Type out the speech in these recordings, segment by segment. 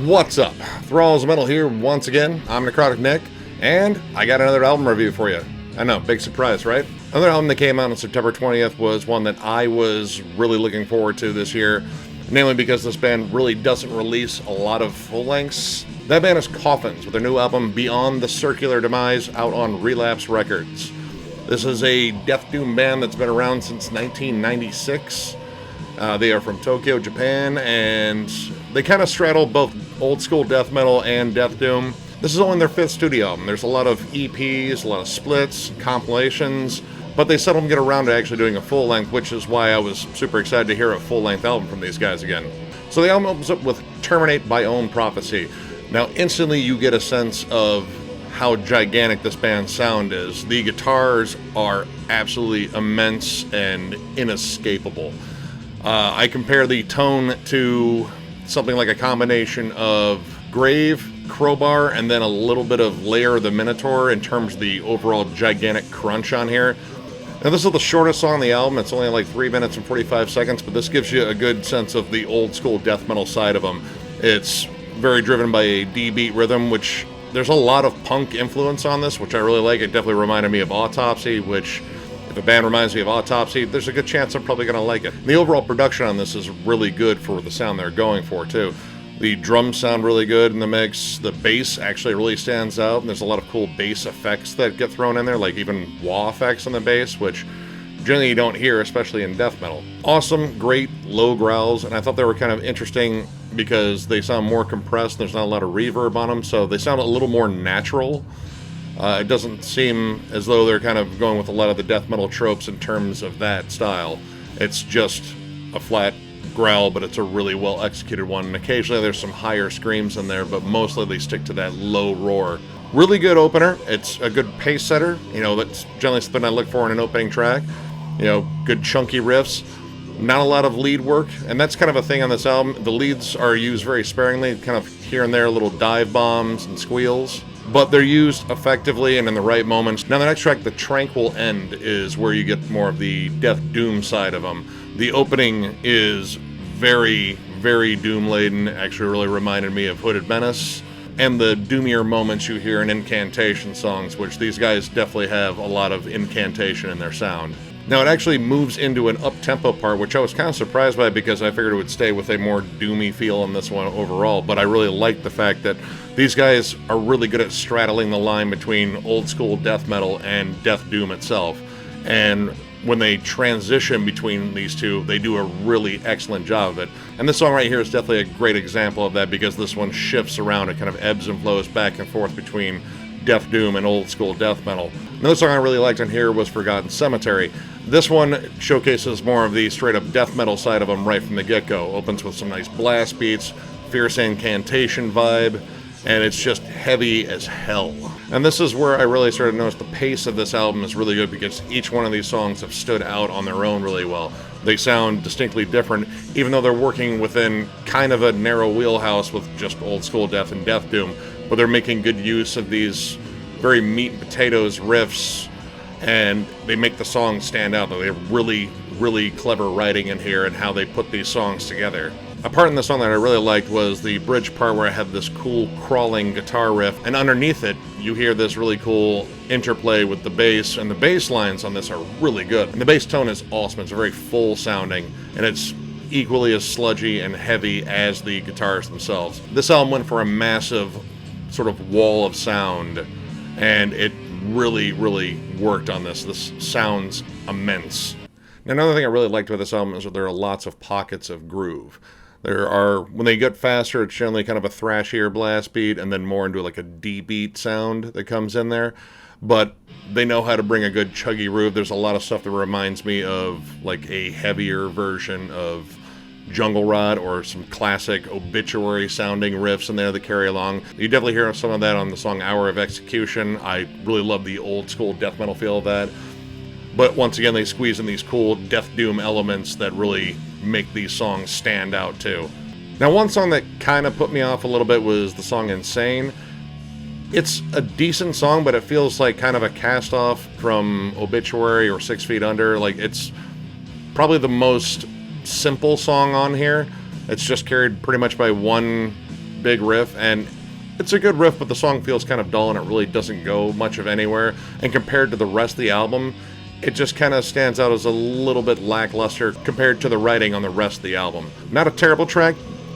What's up? Thralls Metal here once again. I'm Necrotic Nick, and I got another album review for you. I know, big surprise, right? Another album that came out on September 20th was one that I was really looking forward to this year, namely because this band really doesn't release a lot of full lengths. That band is Coffins, with their new album Beyond the Circular Demise, out on Relapse Records. This is a death doom band that's been around since 1996. They are from Tokyo, Japan, and they kind of straddle both old school death metal and death doom. This is only their fifth studio album. There's a lot of EPs, a lot of splits, compilations, but they seldom get around to actually doing a full length, which is why I was super excited to hear a full length album from these guys again. So the album opens up with Terminate by Own Prophecy. Now instantly you get a sense of how gigantic this band's sound is. The guitars are absolutely immense and inescapable. I compare the tone to something like a combination of Grave, Crowbar, and then a little bit of Lair of the Minotaur in terms of the overall gigantic crunch on here. Now this is the shortest song on the album. It's only like 3 minutes and 45 seconds, but this gives you a good sense of the old school death metal side of them. It's very driven by a D-beat rhythm, which there's a lot of punk influence on this, which I really like. It definitely reminded me of Autopsy, which if a band reminds me of Autopsy, there's a good chance I'm probably going to like it. And the overall production on this is really good for the sound they're going for, too. The drums sound really good in the mix. The bass actually really stands out, and there's a lot of cool bass effects that get thrown in there, like even wah effects on the bass, which generally you don't hear, especially in death metal. Awesome, great, low growls, and I thought they were kind of interesting because they sound more compressed. There's not a lot of reverb on them, so they sound a little more natural. It doesn't seem as though they're kind of going with a lot of the death metal tropes in terms of that style. It's just a flat growl, but it's a really well executed one. And occasionally there's some higher screams in there, but mostly they stick to that low roar. Really good opener. It's a good pace setter. You know, that's generally something I look for in an opening track. You know, good chunky riffs. Not a lot of lead work, and that's kind of a thing on this album. The leads are used very sparingly, kind of here and there, little dive bombs and squeals, but they're used effectively and in the right moments. Now the next track, The Tranquil End, is where you get more of the death doom side of them. The opening is very, very doom-laden. Actually really reminded me of Hooded Menace, and the doomier moments you hear in incantation songs, which these guys definitely have a lot of incantation in their sound. Now it actually moves into an up-tempo part, which I was kind of surprised by because I figured it would stay with a more doomy feel in this one overall, but I really like the fact that these guys are really good at straddling the line between old school death metal and death doom itself. And when they transition between these two, they do a really excellent job of it. And this song right here is definitely a great example of that because this one shifts around. It kind of ebbs and flows back and forth between death doom and old school death metal. Another song I really liked on here was Forgotten Cemetery. This one showcases more of the straight up death metal side of them right from the get-go. Opens with some nice blast beats, fierce incantation vibe, and it's just heavy as hell. And this is where I really started to notice the pace of this album is really good because each one of these songs have stood out on their own really well. They sound distinctly different, even though they're working within kind of a narrow wheelhouse with just old school death and death doom, but they're making good use of these very meat and potatoes riffs, and they make the songs stand out. They have really, really clever writing in here and how they put these songs together. A part in the song that I really liked was the bridge part where I had this cool crawling guitar riff, and underneath it you hear this really cool interplay with the bass, and the bass lines on this are really good. And the bass tone is awesome. It's very full sounding, and it's equally as sludgy and heavy as the guitars themselves. This album went for a massive sort of wall of sound, and it really, really worked on this. This sounds immense. Now, another thing I really liked about this album is that there are lots of pockets of groove. There are, when they get faster, it's generally kind of a thrashier blast beat, and then more into like a D-beat sound that comes in there. But they know how to bring a good chuggy groove. There's a lot of stuff that reminds me of like a heavier version of Jungle Rod or some classic obituary sounding riffs in there that carry along. You definitely hear some of that on the song Hour of Execution. I really love the old school death metal feel of that. But once again, they squeeze in these cool death doom elements that really make these songs stand out too. Now, one song that kind of put me off a little bit was the song Insane. It's a decent song, but it feels like kind of a cast off from Obituary or 6 Feet Under. Like, it's probably the most simple song on here. It's just carried pretty much by one big riff, and it's a good riff, but the song feels kind of dull and it really doesn't go much of anywhere. And compared to the rest of the album, it just kind of stands out as a little bit lackluster compared to the writing on the rest of the album. Not a terrible track,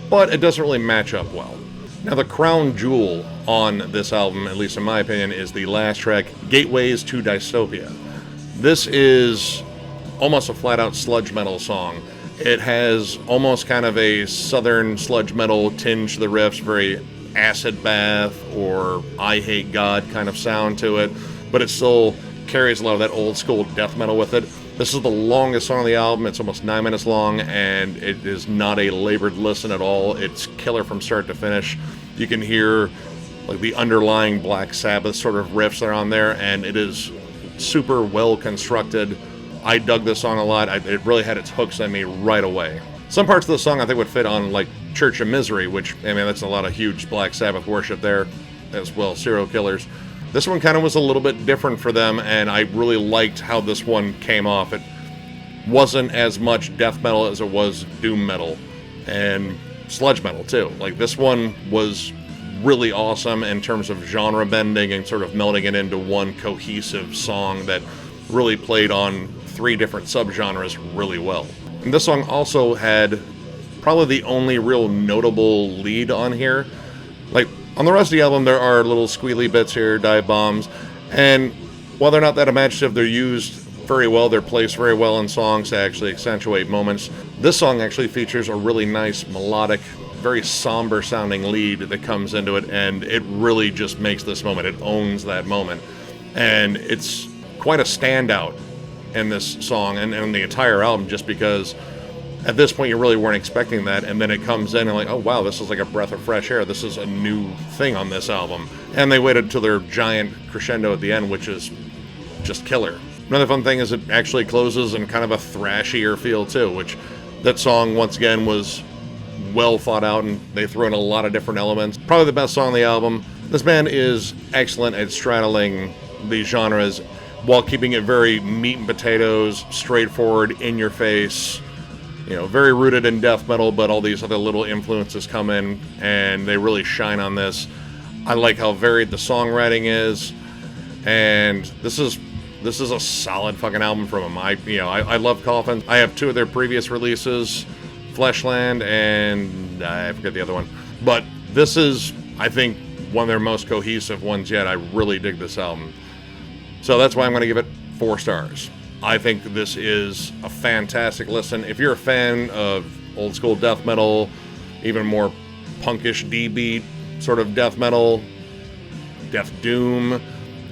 but it doesn't really match up well. Now, the crown jewel on this album, at least in my opinion, is the last track, Gateways to Dystopia. This is almost a flat-out sludge metal song. It has almost kind of a southern sludge metal tinge to the riffs, very acid bath or I Hate God kind of sound to it, but it still carries a lot of that old school death metal with it. This is the longest song on the album. It's almost 9 minutes long, and it is not a labored listen at all. It's killer from start to finish. You can hear like the underlying Black Sabbath sort of riffs that are on there, and it is super well constructed. I dug this song a lot. It really had its hooks on me right away. Some parts of the song I think would fit on like Church of Misery, which, I mean, that's a lot of huge Black Sabbath worship there, as well, serial killers. This one kind of was a little bit different for them, and I really liked how this one came off. It wasn't as much death metal as it was doom metal, and sludge metal too. Like, this one was really awesome in terms of genre bending and sort of melding it into one cohesive song that really played on 3 different subgenres really well. And this song also had probably the only real notable lead on here. Like, on the rest of the album, there are little squealy bits here, dive bombs, and while they're not that imaginative, they're used very well. They're placed very well in songs to actually accentuate moments. This song actually features a really nice, melodic, very somber sounding lead that comes into it, and it really just makes this moment. It owns that moment, and it's quite a standout in this song and the entire album, just because at this point you really weren't expecting that, and then it comes in and like, oh wow, this is like a breath of fresh air. This is a new thing on this album. And they waited till their giant crescendo at the end, which is just killer. Another fun thing is it actually closes in kind of a thrashier feel too, which that song once again was well thought out, and they threw in a lot of different elements. Probably the best song on the album. This band is excellent at straddling these genres while keeping it very meat and potatoes, straightforward, in your face. You know, very rooted in death metal, but all these other little influences come in, and they really shine on this. I like how varied the songwriting is, and this is a solid fucking album from them. I love Coffins. I have 2 of their previous releases, Fleshland and I forget the other one. But this is, I think, one of their most cohesive ones yet. I really dig this album. So that's why I'm going to give it 4 stars. I think this is a fantastic listen. If you're a fan of old school death metal, even more punkish D-beat sort of death metal, death doom,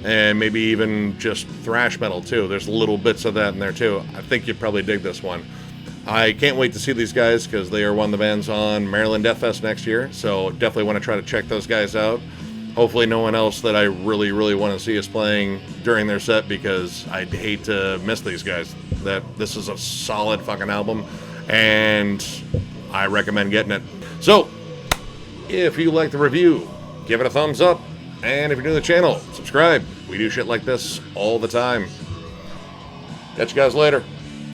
and maybe even just thrash metal too. There's little bits of that in there too. I think you'd probably dig this one. I can't wait to see these guys because they are one of the bands on Maryland Death Fest next year, so definitely want to try to check those guys out. Hopefully no one else that I really, really want to see is playing during their set, because I'd hate to miss these guys. This is a solid fucking album, and I recommend getting it. So, if you like the review, give it a thumbs up, and if you're new to the channel, subscribe. We do shit like this all the time. Catch you guys later.